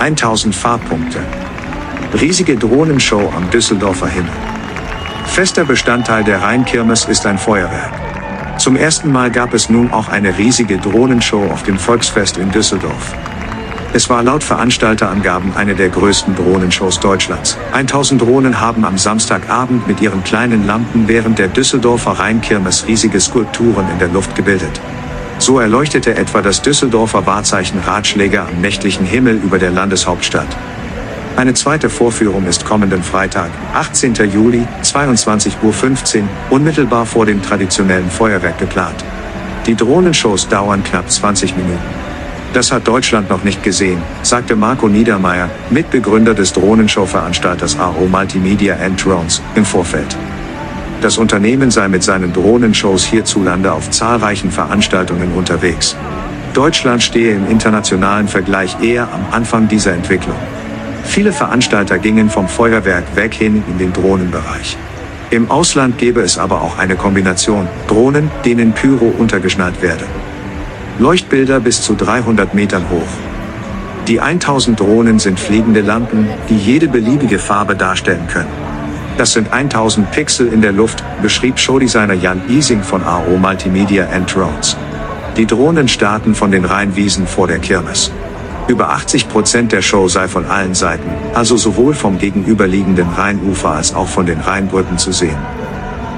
1000 Fahrpunkte. Riesige Drohnenshow am Düsseldorfer Himmel. Fester Bestandteil der Rheinkirmes ist ein Feuerwerk. Zum ersten Mal gab es nun auch eine riesige Drohnenshow auf dem Volksfest in Düsseldorf. Es war laut Veranstalterangaben eine der größten Drohnenshows Deutschlands. 1000 Drohnen haben am Samstagabend mit ihren kleinen Lampen während der Düsseldorfer Rheinkirmes riesige Skulpturen in der Luft gebildet. So erleuchtete etwa das Düsseldorfer Wahrzeichen Ratschläger am nächtlichen Himmel über der Landeshauptstadt. Eine zweite Vorführung ist kommenden Freitag, 18. Juli, 22:15 Uhr, unmittelbar vor dem traditionellen Feuerwerk geplant. Die Drohnenshows dauern knapp 20 Minuten. Das hat Deutschland noch nicht gesehen, sagte Marco Niedermeyer, Mitbegründer des Drohnenshow-Veranstalters AO Multimedia & Drones, im Vorfeld. Das Unternehmen sei mit seinen Drohnenshows hierzulande auf zahlreichen Veranstaltungen unterwegs. Deutschland stehe im internationalen Vergleich eher am Anfang dieser Entwicklung. Viele Veranstalter gingen vom Feuerwerk weg hin in den Drohnenbereich. Im Ausland gäbe es aber auch eine Kombination, Drohnen, denen Pyro untergeschnallt werde. Leuchtbilder bis zu 300 Metern hoch. Die 1000 Drohnen sind fliegende Lampen, die jede beliebige Farbe darstellen können. Das sind 1000 Pixel in der Luft, beschrieb Showdesigner Jan Ising von AO Multimedia & Drones. Die Drohnen starten von den Rheinwiesen vor der Kirmes. Über 80% der Show sei von allen Seiten, also sowohl vom gegenüberliegenden Rheinufer als auch von den Rheinbrücken zu sehen.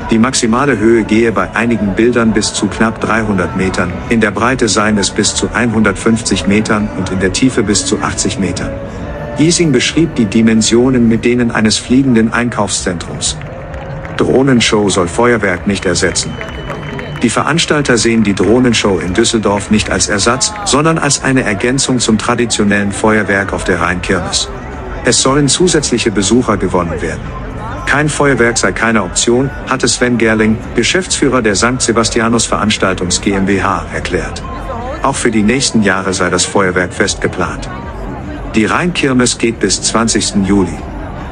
Die maximale Höhe gehe bei einigen Bildern bis zu knapp 300 Metern, in der Breite seien es bis zu 150 Metern und in der Tiefe bis zu 80 Metern. Ising beschrieb die Dimensionen mit denen eines fliegenden Einkaufszentrums. Drohnenshow soll Feuerwerk nicht ersetzen. Die Veranstalter sehen die Drohnenshow in Düsseldorf nicht als Ersatz, sondern als eine Ergänzung zum traditionellen Feuerwerk auf der Rheinkirmes. Es sollen zusätzliche Besucher gewonnen werden. Kein Feuerwerk sei keine Option, hatte Sven Gerling, Geschäftsführer der St. Sebastianus Veranstaltungs GmbH, erklärt. Auch für die nächsten Jahre sei das Feuerwerkfest geplant. Die Rheinkirmes geht bis 20. Juli.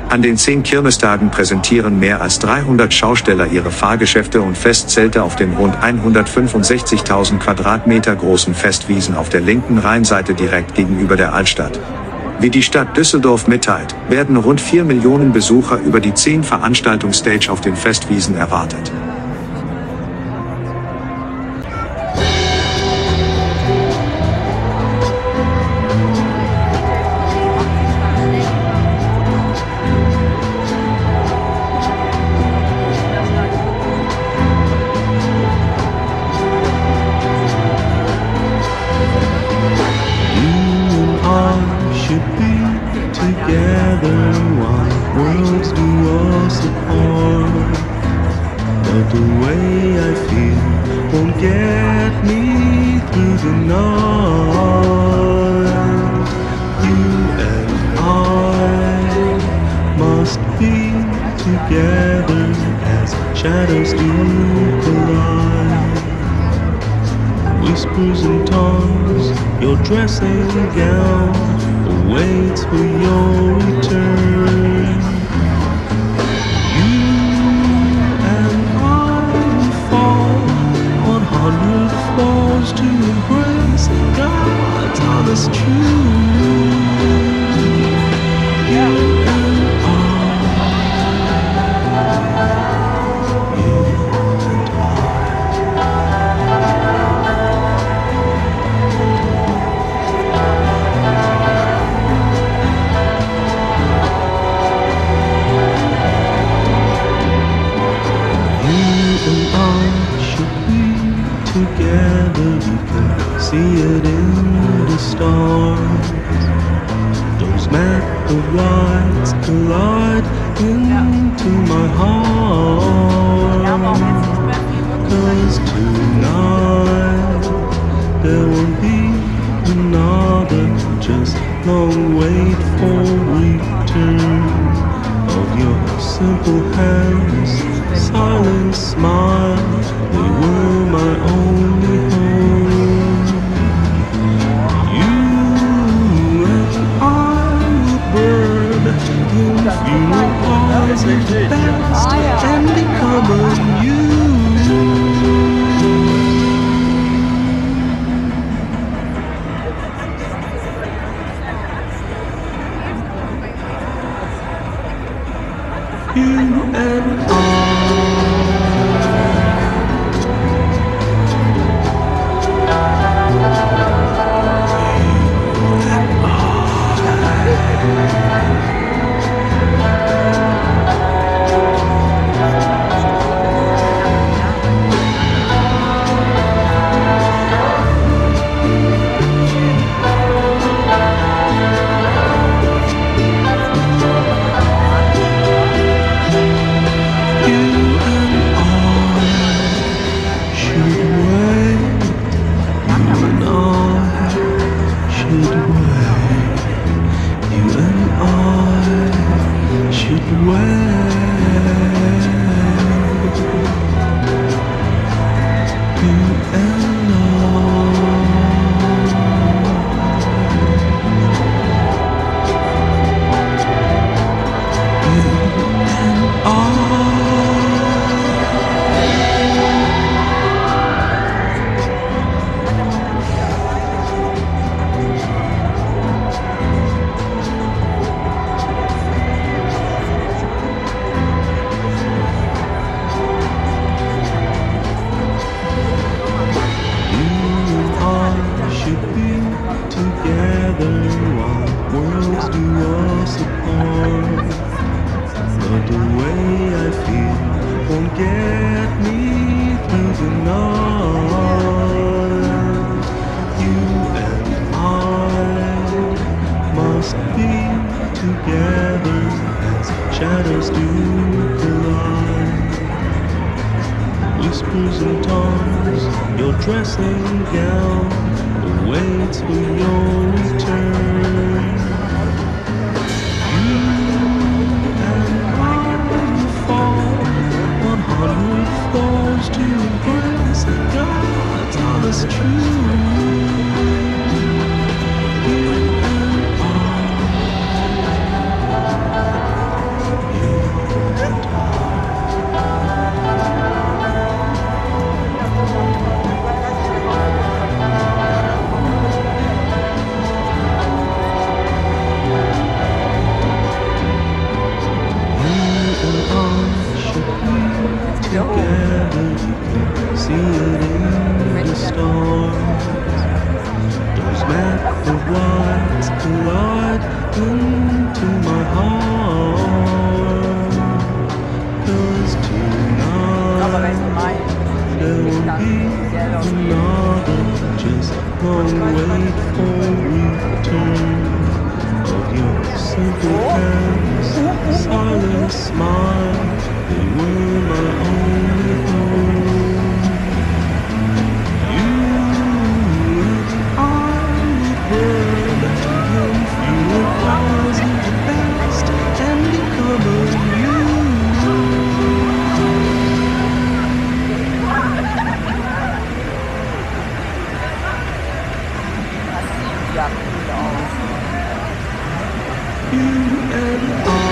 An den 10 Kirmestagen präsentieren mehr als 300 Schausteller ihre Fahrgeschäfte und Festzelte auf den rund 165.000 Quadratmeter großen Festwiesen auf der linken Rheinseite direkt gegenüber der Altstadt. Wie die Stadt Düsseldorf mitteilt, werden rund 4 Millionen Besucher über die 10 Veranstaltungsstage auf den Festwiesen erwartet. Together while worlds do us apart, but the way I feel won't get me through the night. You and I must be together as shadows do collide. Whispers and tongues, your dressing gown waits for your return. You and I will fall 100 falls to embrace God's honest truth. You and I, you and I. Together we can see it in the stars. Those meteorites collide into my heart. 'Cause tonight there won't be another, just long wait for return of your simple hands, silent smile. They were my only home. You and I will burn in funeral pyres of the past and become anew. You and I